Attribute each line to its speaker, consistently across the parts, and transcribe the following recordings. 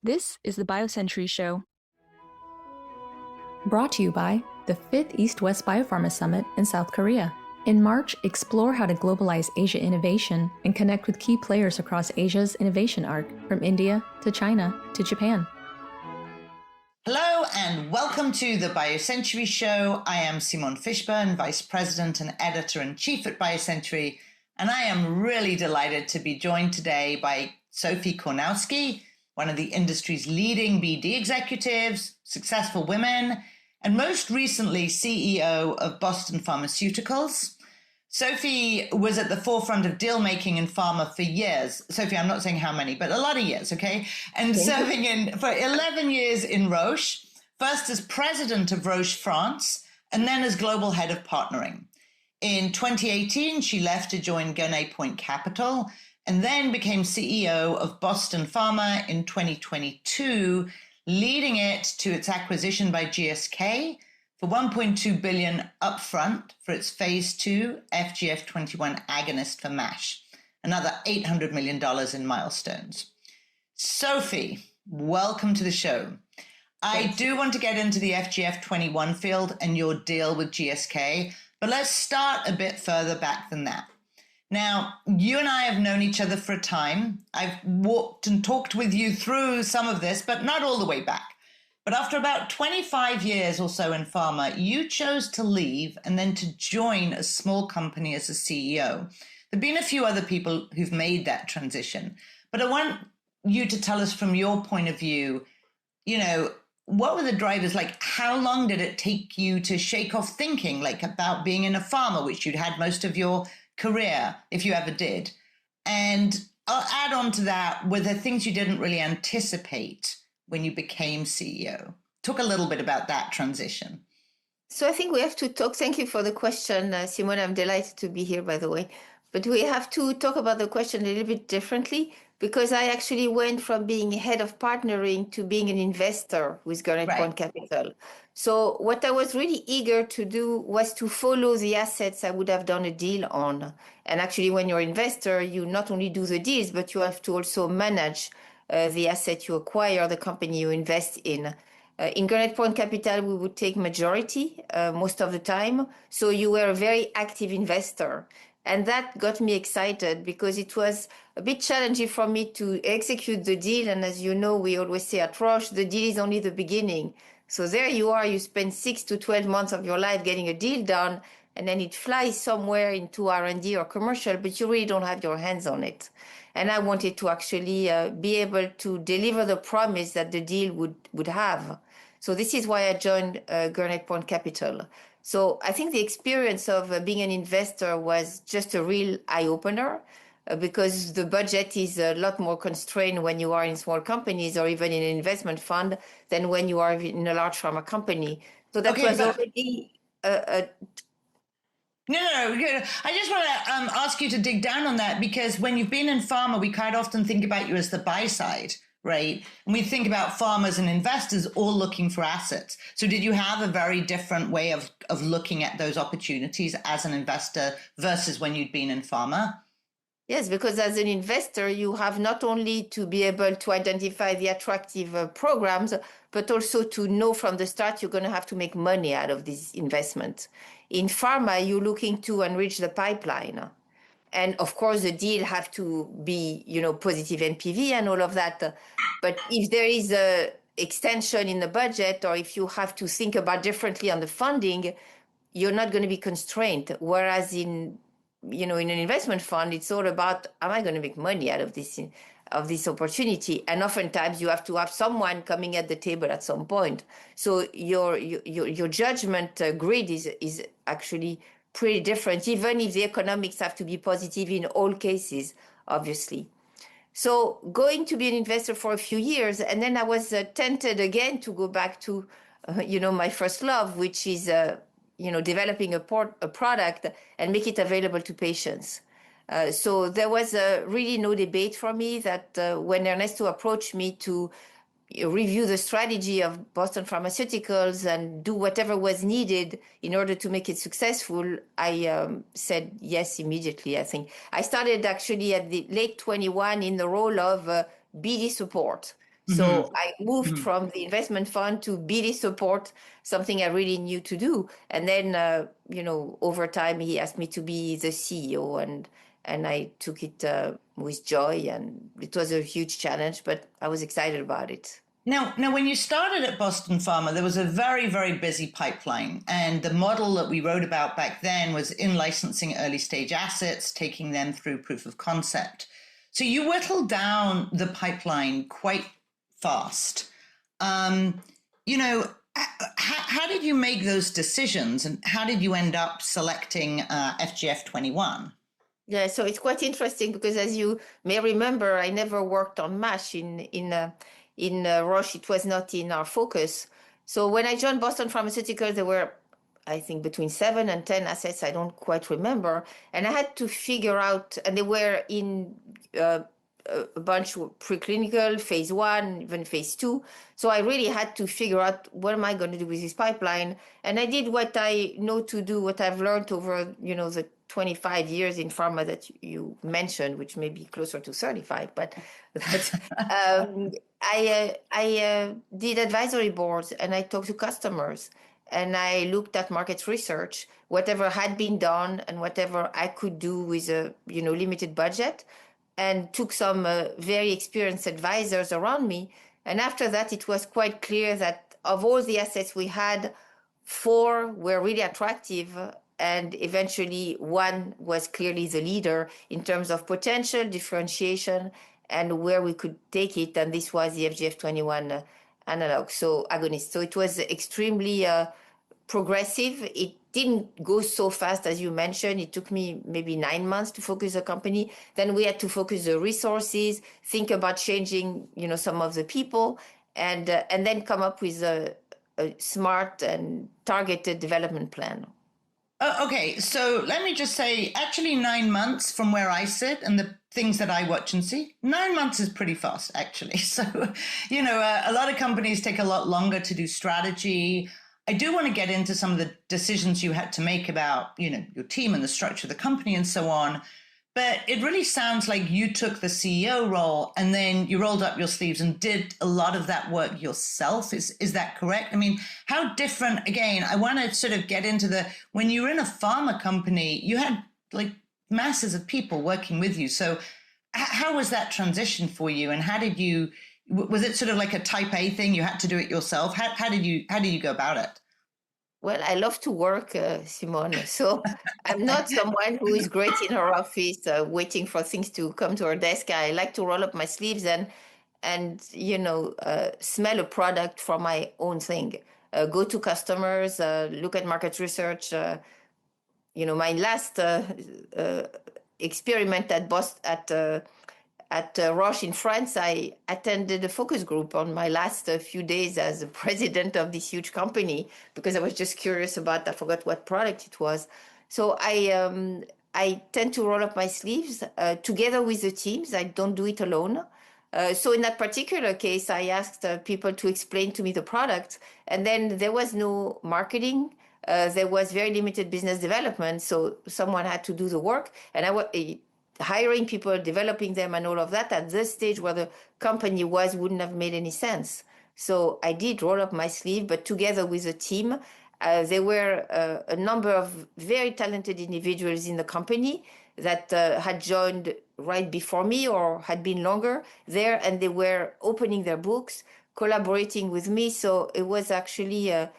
Speaker 1: This is the BioCentury Show.
Speaker 2: Brought to you by the 5th East-West Biopharma Summit in South Korea. In March, explore how to globalize Asia innovation and connect with key players across Asia's innovation arc, from India to China to Japan.
Speaker 3: Hello and welcome to the BioCentury Show. I am Simone Fishburne, Vice President and Editor-in-Chief at BioCentury, and I am really delighted to be joined today by Sophie Kornowski, one of the industry's leading BD executives, successful women, and most recently CEO of Boston Pharmaceuticals. Sophie was at the forefront of deal making in pharma for years. Sophie, I'm not saying how many, but a lot of years, okay? And serving for 11 years in Roche, first as president of Roche France, and then as global head of partnering. In 2018, she left to join Gurney Point Capital, and then became CEO of Boston Pharma in 2022, leading it to its acquisition by GSK for $1.2 billion upfront for its phase 2 FGF21 agonist for MASH, another $800 million in milestones. Sophie, welcome to the show. I do want to get into the FGF21 field and your deal with GSK, but let's start a bit further back than that. Now, you and I have known each other for a time. I've walked and talked with you through some of this, but not all the way back. But after about 25 years or so in pharma, you chose to leave and then to join a small company as a CEO. There've been a few other people who've made that transition, but I want you to tell us from your point of view, what were the drivers? Like, how long did it take you to shake off thinking about being in a pharma, which you'd had most of your career, if you ever did? And I'll add on to that, were there things you didn't really anticipate when you became CEO? Talk a little bit about that transition.
Speaker 4: So I think we have to talk. Thank you for the question, Simone. I'm delighted to be here, by the way. But we have to talk about the question a little bit differently, because I actually went from being head of partnering to being an investor with Gurney Point Capital. So what I was really eager to do was to follow the assets I would have done a deal on. And actually, when you're an investor, you not only do the deals, but you have to also manage the asset you acquire, the company you invest in. In Gurney Point Capital, we would take majority most of the time. So you were a very active investor. And that got me excited because it was a bit challenging for me to execute the deal. And as you know, we always say at Roche, the deal is only the beginning. So there you are, you spend 6 to 12 months of your life getting a deal done, and then it flies somewhere into R&D or commercial, but you really don't have your hands on it. And I wanted to actually be able to deliver the promise that the deal would have. So this is why I joined Gurney Point Capital. So I think the experience of being an investor was just a real eye-opener because the budget is a lot more constrained when you are in small companies or even in an investment fund than when you are in a large pharma company. So that was already
Speaker 3: No. I just want to ask you to dig down on that, because when you've been in pharma, we quite often think about you as the buy side, right? And we think about farmers and investors all looking for assets. So did you have a very different way of looking at those opportunities as an investor versus when you'd been in pharma?
Speaker 4: Yes, because as an investor, you have not only to be able to identify the attractive programs, but also to know from the start you're going to have to make money out of this investment. In pharma, you're looking to enrich the pipeline. And of course, the deal have to be, positive NPV and all of that. But if there is a extension in the budget, or if you have to think about differently on the funding, you're not going to be constrained. Whereas in an investment fund, it's all about, am I going to make money out of this opportunity? And oftentimes you have to have someone coming at the table at some point. So your judgment grid is actually pretty different, even if the economics have to be positive in all cases, obviously. So going to be an investor for a few years, and then I was tempted again to go back to, my first love, which is, developing a product and make it available to patients. So there was really no debate for me that when Ernesto approached me to review the strategy of Boston Pharmaceuticals and do whatever was needed in order to make it successful, I said yes immediately, I think. I started actually at the late 21 in the role of BD support.
Speaker 3: Mm-hmm.
Speaker 4: So I moved from the investment fund to BD support, something I really knew to do. And then, over time, he asked me to be the CEO, and I took it with joy. And it was a huge challenge, but I was excited about it.
Speaker 3: Now, when you started at Boston Pharma, there was a very, very busy pipeline. And the model that we wrote about back then was in licensing early stage assets, taking them through proof of concept. So you whittled down the pipeline quite fast. How did you make those decisions, and how did you end up selecting FGF21?
Speaker 4: Yeah, so it's quite interesting because, as you may remember, I never worked on MASH in Roche. It was not in our focus. So when I joined Boston Pharmaceuticals, there were, I think, between 7 and 10 assets. I don't quite remember, and I had to figure out, and they were in a bunch of preclinical, phase 1, even phase 2. So I really had to figure out what am I going to do with this pipeline. And I did what I know to do, what I've learned over, the 25 years in pharma that you mentioned, which may be closer to 35, but I did advisory boards, and I talked to customers, and I looked at market research, whatever had been done and whatever I could do with a limited budget, and took some very experienced advisors around me. And after that, it was quite clear that of all the assets we had, 4 were really attractive, and eventually one was clearly the leader in terms of potential, differentiation, and where we could take it. And this was the FGF21 analog, so agonist. So it was extremely progressive. It didn't go so fast as you mentioned. It took me maybe 9 months to focus the company. Then we had to focus the resources, think about changing, some of the people, and then come up with a smart and targeted development plan.
Speaker 3: Okay, so let me just say, actually, 9 months from where I sit and the things that I watch and see, 9 months is pretty fast, actually. So, a lot of companies take a lot longer to do strategy. I do want to get into some of the decisions you had to make about, your team and the structure of the company and so on. But it really sounds like you took the CEO role and then you rolled up your sleeves and did a lot of that work yourself. Is that correct? I mean, how different, again, I want to sort of get into when you were in a pharma company, you had like masses of people working with you. So how was that transition for you? And was it sort of like a type A thing? You had to do it yourself. How did you go about it?
Speaker 4: Well, I love to work, Simone. So I'm not someone who is great in her office, waiting for things to come to her desk. I like to roll up my sleeves and smell a product from my own thing. Go to customers, look at market research. My last experiment at Roche in France, I attended a focus group on my last few days as a president of this huge company because I was just curious about, I forgot what product it was. So I tend to roll up my sleeves together with the teams. I don't do it alone. So in that particular case, I asked people to explain to me the product, and then there was no marketing. There was very limited business development, so someone had to do the work, and I was hiring people, developing them, and all of that at this stage where the company wouldn't have made any sense. So I did roll up my sleeve, but together with a team. There were a number of very talented individuals in the company that had joined right before me or had been longer there, and they were opening their books, collaborating with me. So it was actually a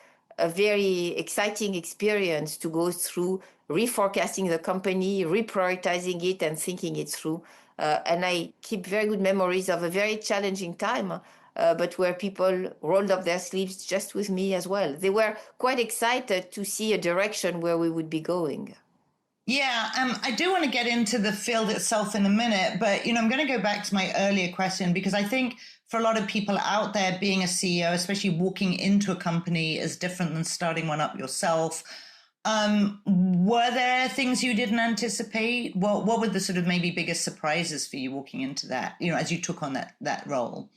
Speaker 4: very exciting experience to go through reforecasting the company, reprioritizing it, and thinking it through. And I keep very good memories of a very challenging time, but where people rolled up their sleeves just with me as well. They were quite excited to see a direction where we would be going.
Speaker 3: Yeah, I do want to get into the field itself in a minute, but I'm going to go back to my earlier question because I think for a lot of people out there, being a CEO, especially walking into a company, is different than starting one up yourself. Were there things you didn't anticipate? What were the sort of maybe biggest surprises for you walking into that, as you took on that role?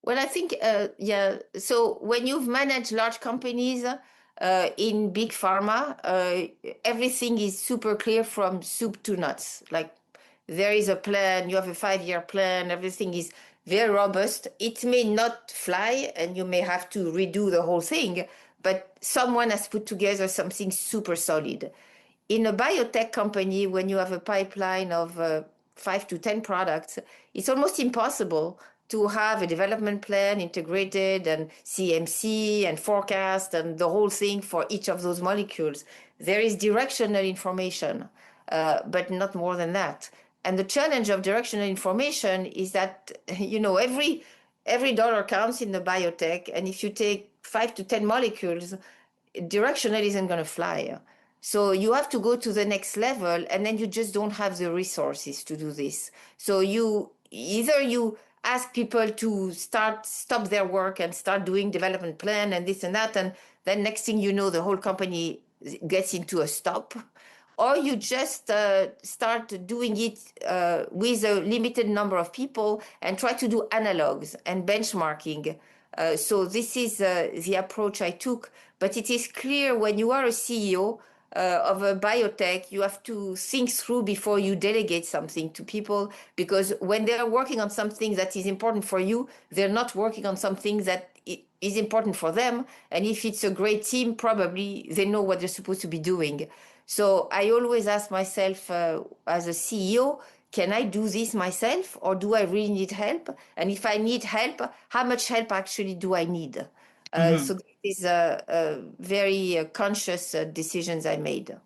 Speaker 4: Well, I think, yeah. So when you've managed large companies in big pharma, everything is super clear from soup to nuts. Like there is a plan, you have a 5-year plan, everything is very robust. It may not fly and you may have to redo the whole thing, but someone has put together something super solid. In a biotech company, when you have a pipeline of 5 to 10 products, it's almost impossible to have a development plan integrated and CMC and forecast and the whole thing for each of those molecules. There is directional information, but not more than that. And the challenge of directional information is that, every dollar counts in the biotech. And if you take 5 to 10 molecules, directional isn't going to fly. So you have to go to the next level, and then you just don't have the resources to do this. So you ask people to stop their work and start doing development plan and this and that, and then next thing you know, the whole company gets into a stop, or you just start doing it with a limited number of people and try to do analogs and benchmarking. So this is the approach I took. But it is clear when you are a CEO of a biotech, you have to think through before you delegate something to people, because when they are working on something that is important for you, they're not working on something that is important for them. And if it's a great team, probably they know what they're supposed to be doing. So I always ask myself as a CEO, can I do this myself, or do I really need help? And if I need help, how much help actually do I need? So this is a very conscious decisions I made.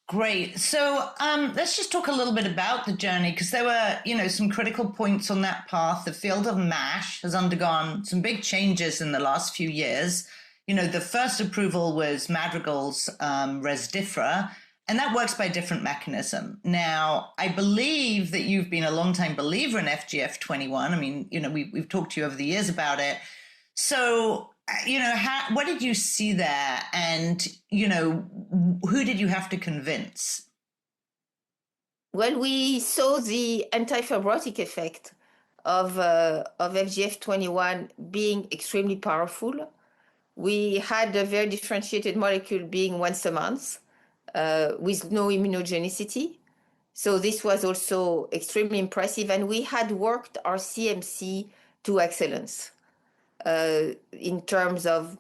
Speaker 3: Great. So let's just talk a little bit about the journey, because there were, some critical points on that path. The field of MASH has undergone some big changes in the last few years. The first approval was Madrigal's Resdifra, and that works by a different mechanism. Now, I believe that you've been a long-time believer in FGF21. I mean, we've talked to you over the years about it. So, what did you see there? And, who did you have to convince?
Speaker 4: Well, we saw the anti-fibrotic effect of FGF21 being extremely powerful. We had a very differentiated molecule being once a month with no immunogenicity. So this was also extremely impressive. And we had worked our CMC to excellence in terms of,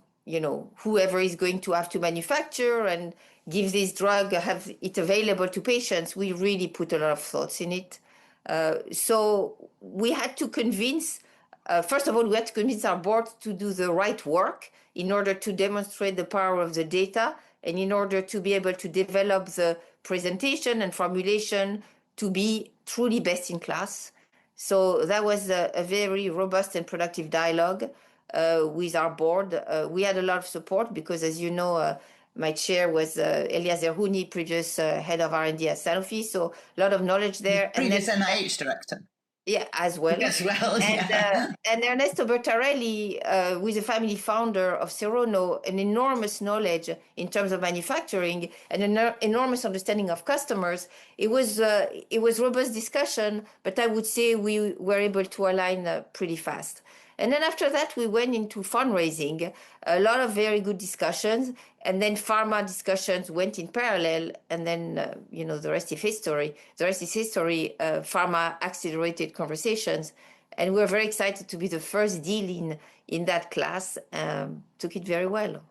Speaker 4: whoever is going to have to manufacture and give this drug, have it available to patients. We really put a lot of thoughts in it. So we had to convince, first of all, we had to convince our board to do the right work in order to demonstrate the power of the data and in order to be able to develop the presentation and formulation to be truly best in class. So that was a very robust and productive dialogue with our board. We had a lot of support because, as you know, my chair was Elias Zerhouni, previous head of R&D at Sanofi, so a lot of knowledge there.
Speaker 3: Previous NIH director.
Speaker 4: Yeah, as well. And Ernesto Bertarelli, who is a family founder of Serono, an enormous knowledge in terms of manufacturing and an enormous understanding of customers. It was robust discussion, but I would say we were able to align pretty fast. And then after that, we went into fundraising, a lot of very good discussions. And then pharma discussions went in parallel. And then, the rest is history. The rest is history. Pharma accelerated conversations. And we're very excited to be the first deal in that class. Took it very well.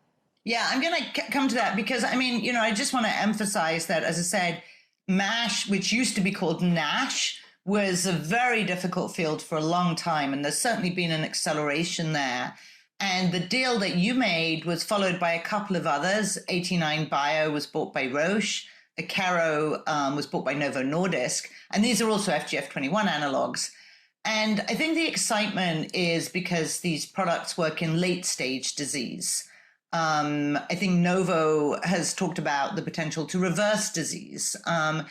Speaker 3: Yeah, I'm going to come to that because, I just want to emphasize that, as I said, MASH, which used to be called NASH, was a very difficult field for a long time. And there's certainly been an acceleration there. And the deal that you made was followed by a couple of others. 89 Bio was bought by Roche. Akero was bought by Novo Nordisk. And these are also FGF21 analogs. And I think the excitement is because these products work in late stage disease. I think Novo has talked about the potential to reverse disease. How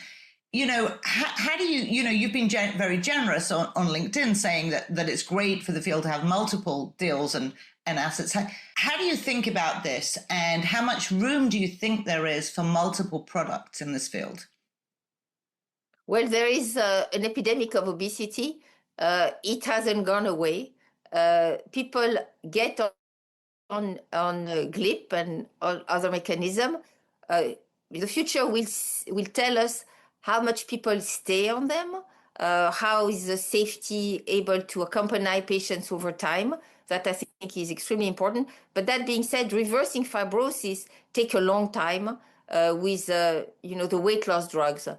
Speaker 3: do you've been very generous on LinkedIn saying that it's great for the field to have multiple deals and assets. How do you think about this, and how much room do you think there is for multiple products in this field?
Speaker 4: Well, there is an epidemic of obesity. It hasn't gone away. People get on GLP and other mechanism. The future will tell us how much people stay on them. How is the safety able to accompany patients over time? That I think is extremely important. But that being said, reversing fibrosis take a long time with the weight loss drugs.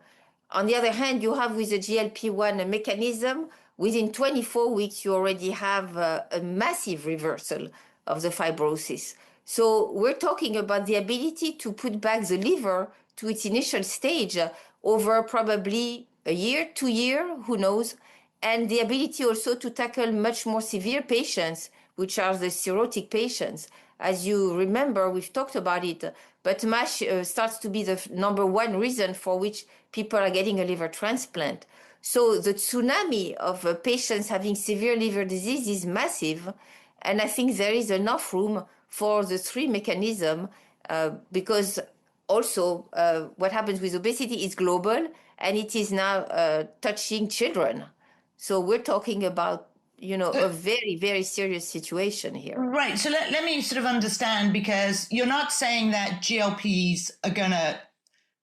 Speaker 4: On the other hand, you have with the GLP-1 a mechanism. Within 24 weeks, you already have a massive reversal of the fibrosis. So we're talking about the ability to put back the liver to its initial stage over probably a year, 2 years, who knows, and the ability also to tackle much more severe patients, which are the cirrhotic patients. As you remember, we've talked about it, but MASH starts to be the number one reason for which people are getting a liver transplant. So the tsunami of patients having severe liver disease is massive, and I think there is enough room for the three mechanisms because also what happens with obesity is global, and it is now touching children. So we're talking about, a very, very serious situation here.
Speaker 3: Right. So let me sort of understand, because you're not saying that GLPs are going to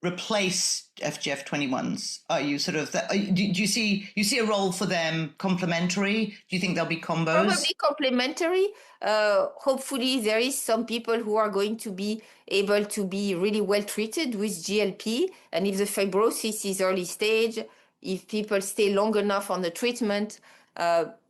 Speaker 3: replace FGF21s. Are you sort of, do you see a role for them complementary? Do you think there'll be combos?
Speaker 4: Probably complementary. Hopefully there is some people who are going to be able to be really well treated with GLP. And if the fibrosis is early stage, if people stay long enough on the treatment,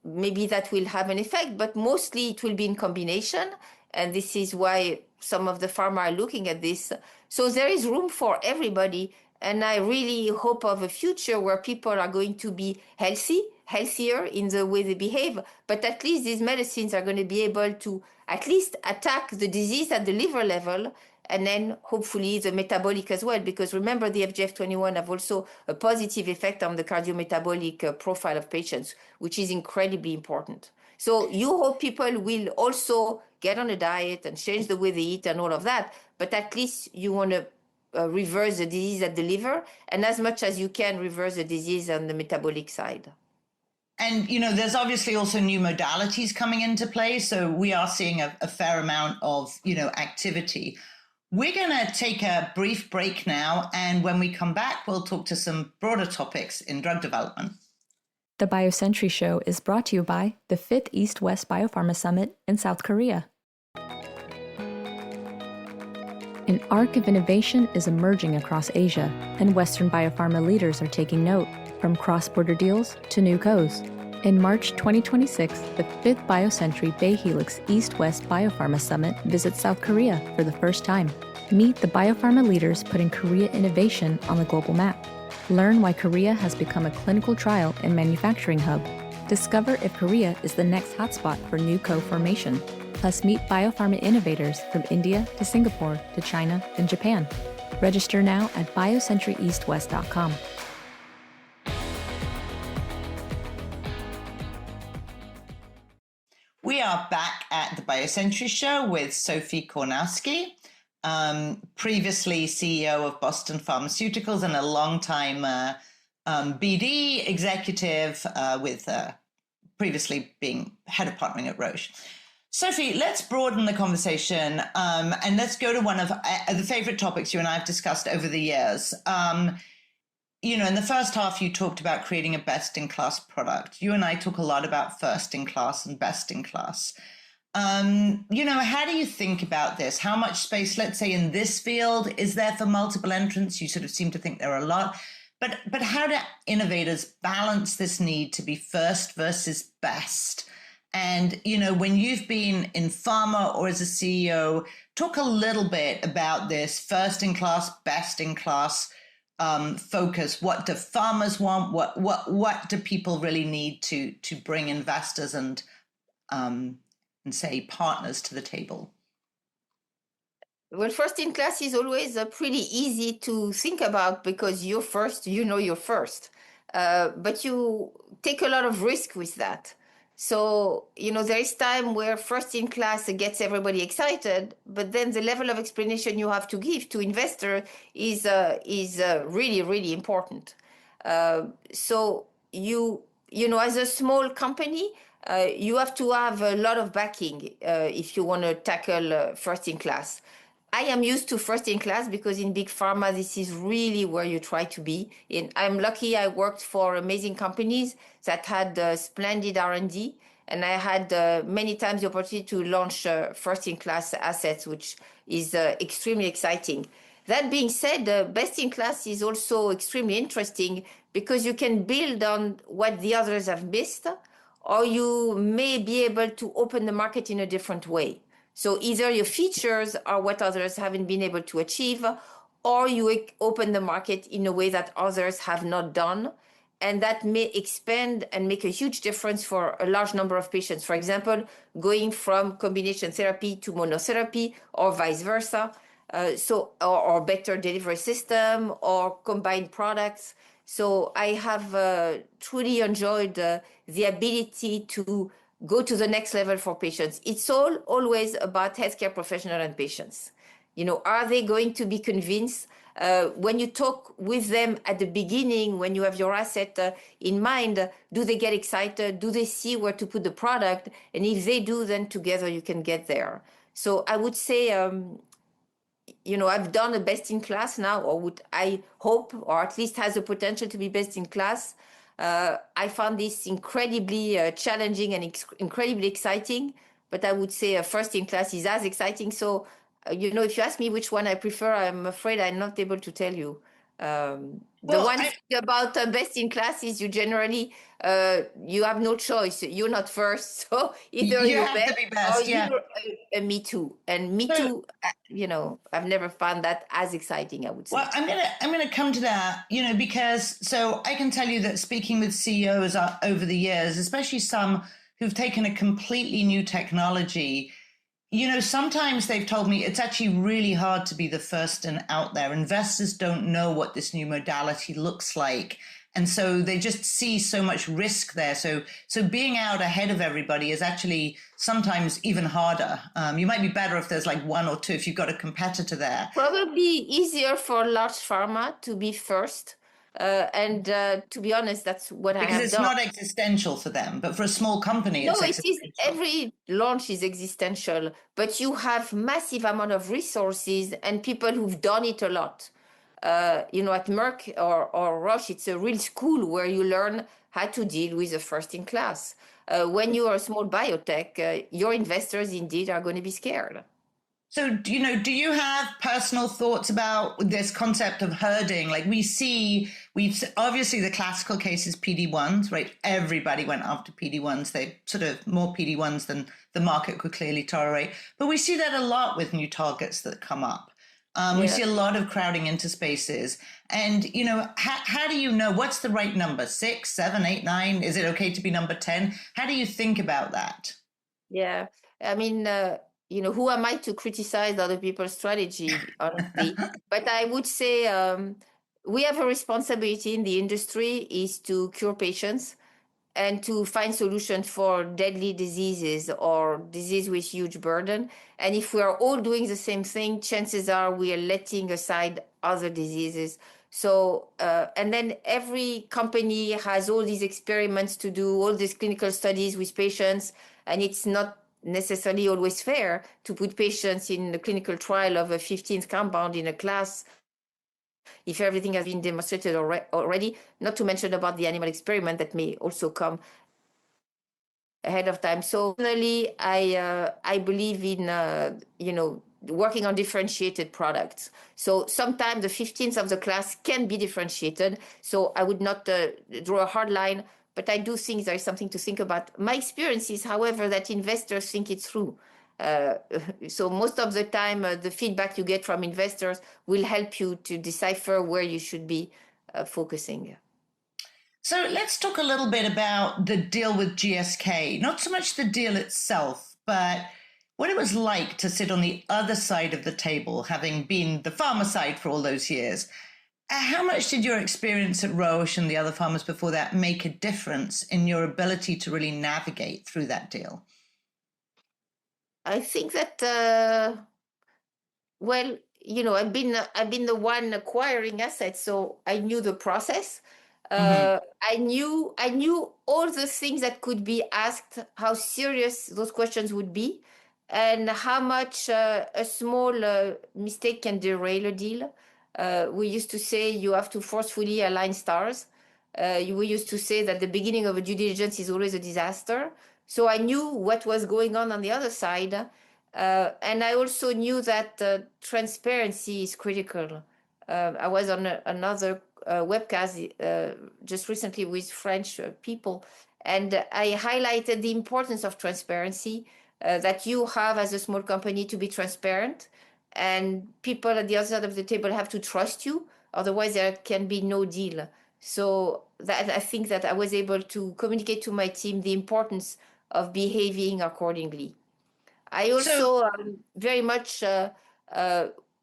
Speaker 4: maybe that will have an effect, but mostly it will be in combination. And this is why some of the pharma are looking at this. So there is room for everybody. And I really hope of a future where people are going to be healthier in the way they behave. But at least these medicines are going to be able to at least attack the disease at the liver level, and then hopefully the metabolic as well. Because remember, the FGF21 have also a positive effect on the cardiometabolic profile of patients, which is incredibly important. So you hope people will also get on a diet and change the way they eat and all of that, but at least you want to reverse the disease at the liver, and as much as you can reverse the disease on the metabolic side.
Speaker 3: And, there's obviously also new modalities coming into play. So we are seeing a fair amount of, activity. We're going to take a brief break now. And when we come back, we'll talk to some broader topics in drug development.
Speaker 2: The BioCentury Show is brought to you by the 5th East-West Biopharma Summit in South Korea. An arc of innovation is emerging across Asia, and Western biopharma leaders are taking note, from cross-border deals to new co's. In March 2026, the 5th BioCentury Bay Helix East-West Biopharma Summit visits South Korea for the first time. Meet the biopharma leaders putting Korea innovation on the global map. Learn why Korea has become a clinical trial and manufacturing hub. Discover if Korea is the next hotspot for new co-formation. Plus meet biopharma innovators from India to Singapore to China and Japan. Register now at biocenturyeastwest.com.
Speaker 3: We are back at the BioCentury Show with Sophie Kornowski, previously CEO of Boston Pharmaceuticals and a longtime BD executive with previously being head of partnering at Roche. Sophie, let's broaden the conversation and let's go to one of the favorite topics you and I have discussed over the years. In the first half, you talked about creating a best-in-class product. You and I talk a lot about first-in-class and best-in-class. How do you think about this? How much space, let's say, in this field is there for multiple entrants? You sort of seem to think there are a lot. But how do innovators balance this need to be first versus best? And, when you've been in pharma or as a CEO, talk a little bit about this first-in-class, best-in-class focus. What do farmers want? What do people really need to bring investors and say partners to the table?
Speaker 4: Well, first in class is always pretty easy to think about because you're first, you're first. But you take a lot of risk with that. So, there is time where first in class gets everybody excited, but then the level of explanation you have to give to investor is really, really important. So as a small company, you have to have a lot of backing if you want to tackle first in class. I am used to first in class because in big pharma, this is really where you try to be. I'm lucky I worked for amazing companies that had splendid R&D, and I had many times the opportunity to launch first in class assets, which is extremely exciting. That being said, best in class is also extremely interesting because you can build on what the others have missed, or you may be able to open the market in a different way. So either your features are what others haven't been able to achieve, or you open the market in a way that others have not done. And that may expand and make a huge difference for a large number of patients. For example, going from combination therapy to monotherapy or vice versa. Or better delivery system or combined products. So I have truly enjoyed the ability to go to the next level for patients. It's always about healthcare professional and patients. Are they going to be convinced? When you talk with them at the beginning, when you have your asset in mind, do they get excited? Do they see where to put the product? And if they do, then together you can get there. So I would say, I've done a best in class now, or would I hope, or at least has the potential to be best in class. I found this incredibly challenging and incredibly exciting, but I would say first in class is as exciting. So, if you ask me which one I prefer, I'm afraid I'm not able to tell you. The
Speaker 3: Well,
Speaker 4: one thing about best in class is you generally you have no choice. You're not first, so either
Speaker 3: you
Speaker 4: you're
Speaker 3: have to
Speaker 4: best
Speaker 3: be
Speaker 4: or
Speaker 3: best, yeah.
Speaker 4: you're a me too. And me
Speaker 3: So,
Speaker 4: too, I've never found that as exciting, I would
Speaker 3: well,
Speaker 4: say.
Speaker 3: I'm gonna come to that, because so I can tell you that speaking with CEOs over the years, especially some who've taken a completely new technology, sometimes they've told me it's actually really hard to be the first and out there. Investors don't know what this new modality looks like. And so they just see so much risk there. So being out ahead of everybody is actually sometimes even harder. You might be better if there's like one or two, if you've got a competitor there.
Speaker 4: Probably easier for large pharma to be first. And to be honest, that's what I
Speaker 3: Because
Speaker 4: have
Speaker 3: it's
Speaker 4: done.
Speaker 3: not existential for them, but for a small company,
Speaker 4: No,
Speaker 3: it's
Speaker 4: it is
Speaker 3: existential.
Speaker 4: every launch is existential, but you have massive amount of resources and people who've done it a lot. At Merck or Roche, it's a real school where you learn how to deal with a first in class. When you are a small biotech, your investors indeed are going to be scared.
Speaker 3: So, do you have personal thoughts about this concept of herding? Like we've obviously the classical case is PD-1s, right? Everybody went after PD-1s. They sort of more PD-1s than the market could clearly tolerate. But we see that a lot with new targets that come up. We
Speaker 4: Yeah.
Speaker 3: see a lot of crowding into spaces. And, how do you know what's the right number? 6, 7, 8, 9? Is it okay to be number 10? How do you think about that?
Speaker 4: Yeah, I mean, who am I to criticize other people's strategy, honestly? But I would say we have a responsibility in the industry is to cure patients and to find solutions for deadly diseases or disease with huge burden. And if we are all doing the same thing, chances are we are letting aside other diseases. So, and then every company has all these experiments to do, all these clinical studies with patients, and it's not necessarily always fair to put patients in the clinical trial of a 15th compound in a class if everything has been demonstrated already, not to mention about the animal experiment that may also come ahead of time. So personally, I believe in working on differentiated products. So sometimes the 15th of the class can be differentiated. So I would not draw a hard line, but I do think there is something to think about. My experience is, however, that investors think it through. Uh, so most of the time, the feedback you get from investors will help you to decipher where you should be focusing.
Speaker 3: So let's talk a little bit about the deal with GSK. Not so much the deal itself, but what it was like to sit on the other side of the table, having been the pharma side for all those years. How much did your experience at Roche and the other farmers before that make a difference in your ability to really navigate through that deal?
Speaker 4: I think that well, I've been the one acquiring assets, so I knew the process.
Speaker 3: Mm-hmm.
Speaker 4: I knew all the things that could be asked, how serious those questions would be, and how much a small mistake can derail a deal. We used to say you have to forcefully align stars. We used to say that the beginning of a due diligence is always a disaster. So I knew what was going on the other side. And I also knew that transparency is critical. I was on another webcast just recently with French people, and I highlighted the importance of transparency, that you have as a small company to be transparent, and people at the other side of the table have to trust you. Otherwise, there can be no deal. So that I think that I was able to communicate to my team the importance of behaving accordingly. I
Speaker 3: So,
Speaker 4: also very much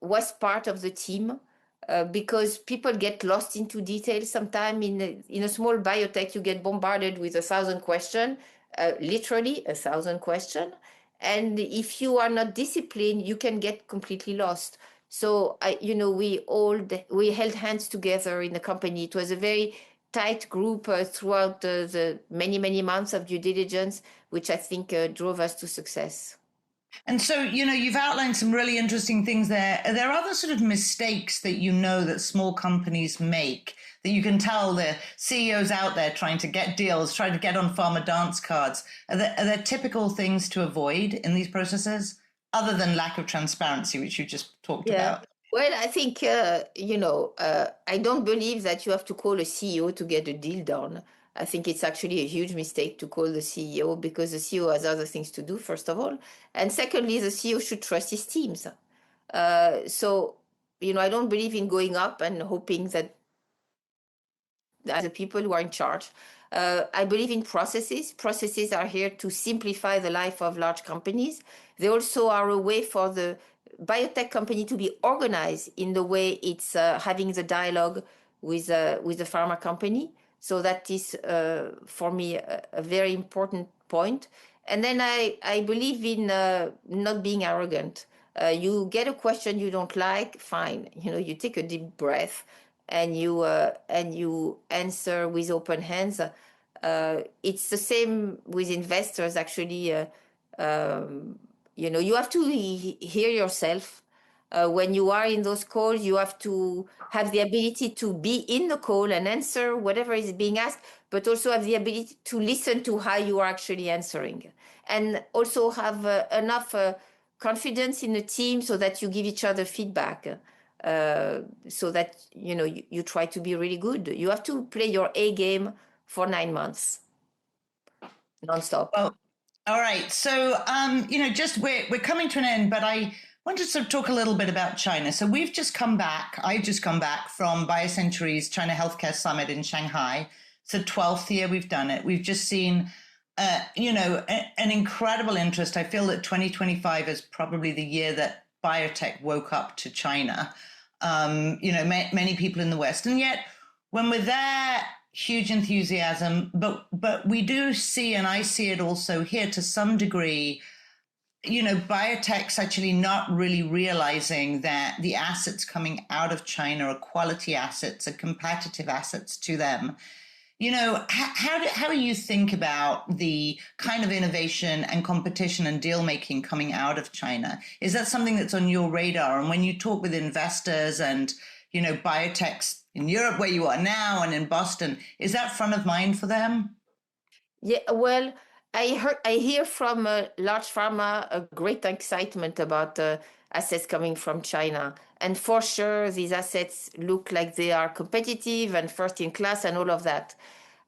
Speaker 4: was part of the team because people get lost into details. Sometimes in a small biotech, you get bombarded with 1,000 questions, literally 1,000 questions. And if you are not disciplined, you can get completely lost. So we held hands together in the company. It was a very tight group throughout the many months of due diligence, which I think drove us to success.
Speaker 3: and so, you've outlined some really interesting things there. Are there other sort of mistakes that that small companies make that you can tell the CEOs out there trying to get deals, trying to get on pharma dance cards? Are there typical things to avoid in these processes other than lack of transparency, which you just talked about?
Speaker 4: Well, I think, I don't believe that you have to call a CEO to get a deal done. I think it's actually a huge mistake to call the CEO because the CEO has other things to do, first of all. And secondly, the CEO should trust his teams. I don't believe in going up and hoping that the people who are in charge. I believe in processes. Processes are here to simplify the life of large companies. They also are a way for the biotech company to be organized in the way it's having the dialogue with the pharma company. So that is, for me, a very important point. And then I believe in not being arrogant. You get a question you don't like, fine. You take a deep breath and you answer with open hands. It's the same with investors, actually. You have to hear yourself. When you are in those calls, you have to have the ability to be in the call and answer whatever is being asked, but also have the ability to listen to how you are actually answering. And also have enough confidence in the team so that you give each other feedback. So that you try to be really good. You have to play your A game for 9 months, nonstop.
Speaker 3: Well, all right. So, just we're coming to an end, but I want to sort of talk a little bit about China. So we've just come back. I've just come back from BioCentury's China Healthcare Summit in Shanghai. It's the 12th year we've done it. We've just seen, an incredible interest. I feel that 2025 is probably the year that biotech woke up to China. Many people in the West, and yet when we're there, huge enthusiasm. But we do see, and I see it also here to some degree, biotech's actually not really realizing that the assets coming out of China are quality assets, are competitive assets to them. How do you think about the kind of innovation and competition and deal making coming out of China? Is that something that's on your radar? And when you talk with investors and, biotechs in Europe, where you are now, and in Boston, is that front of mind for them?
Speaker 4: Yeah, well, I hear from large pharma a great excitement about assets coming from China. And for sure, these assets look like they are competitive and first in class and all of that.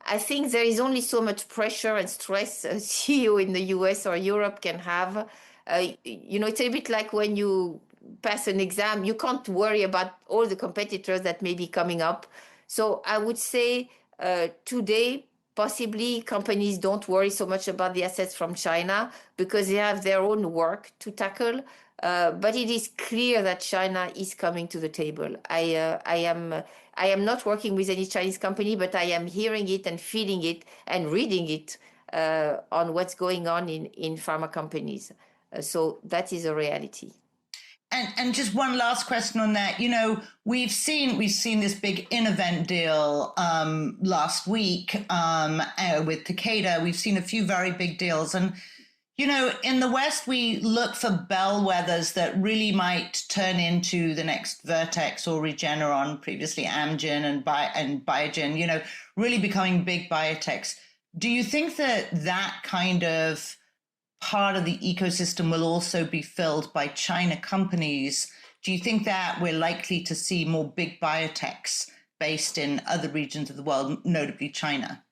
Speaker 4: I think there is only so much pressure and stress a CEO in the US or Europe can have. It's a bit like when you pass an exam, you can't worry about all the competitors that may be coming up. So I would say today, possibly companies don't worry so much about the assets from China because they have their own work to tackle. But it is clear that China is coming to the table. I am not working with any Chinese company, but I am hearing it and feeling it and reading it on what's going on in pharma companies. So that is a reality.
Speaker 3: And just one last question on that. We've seen this big Innovent deal last week with Takeda. We've seen a few very big deals, and You know, in the West, we look for bellwethers that really might turn into the next Vertex or Regeneron, previously Amgen and Biogen, you know, really becoming big biotechs. Do you think that that kind of part of the ecosystem will also be filled by China companies? Do you think that we're likely to see more big biotechs based in other regions of the world, notably China?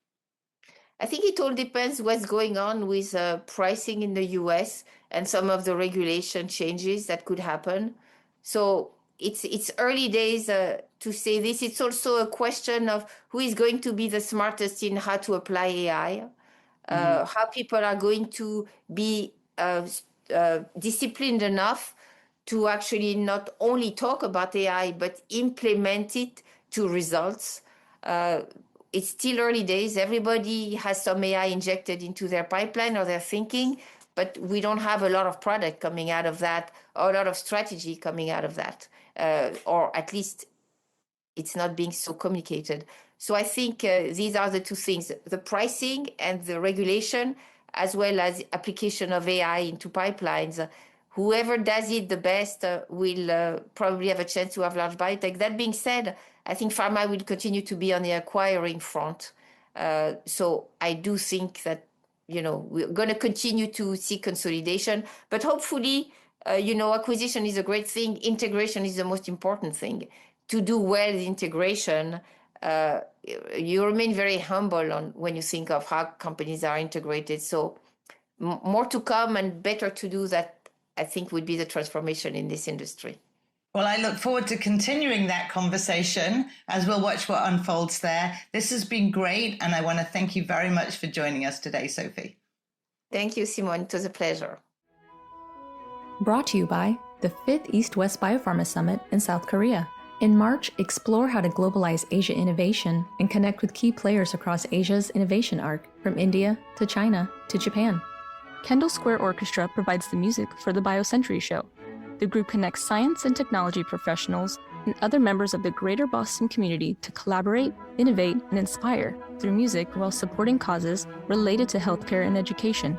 Speaker 4: I think it all depends what's going on with pricing in the US and some of the regulation changes that could happen. So it's early days to say this. It's also a question of who is going to be the smartest in how to apply AI, how people are going to be disciplined enough to actually not only talk about AI, but implement it to results. It's still early days. Everybody has some AI injected into their pipeline or their thinking, but we don't have a lot of product coming out of that or a lot of strategy coming out of that, or at least it's not being so communicated. So I think these are the two things, the pricing and the regulation, as well as application of AI into pipelines. Whoever does it the best will probably have a chance to have large biotech. That being said, I think pharma will continue to be on the acquiring front. So I do think that, you know, we're going to continue to see consolidation, but hopefully, you know, acquisition is a great thing. Integration is the most important thing. To do well the integration, you remain very humble on when you think of how companies are integrated. So more to come and better to do that, I think, would be the transformation in this industry.
Speaker 3: Well, I look forward to continuing that conversation as we'll watch what unfolds there. This has been great, and I want to thank you very much for joining us today, Sophie.
Speaker 4: Thank you, Simone. It was a pleasure.
Speaker 2: Brought to you by the 5th East-West Biopharma Summit in South Korea. In March, explore how to globalize Asia innovation and connect with key players across Asia's innovation arc, from India to China to Japan.
Speaker 1: Kendall Square Orchestra provides the music for the BioCentury show. The group connects science and technology professionals and other members of the greater Boston community to collaborate, innovate, and inspire through music while supporting causes related to healthcare and education.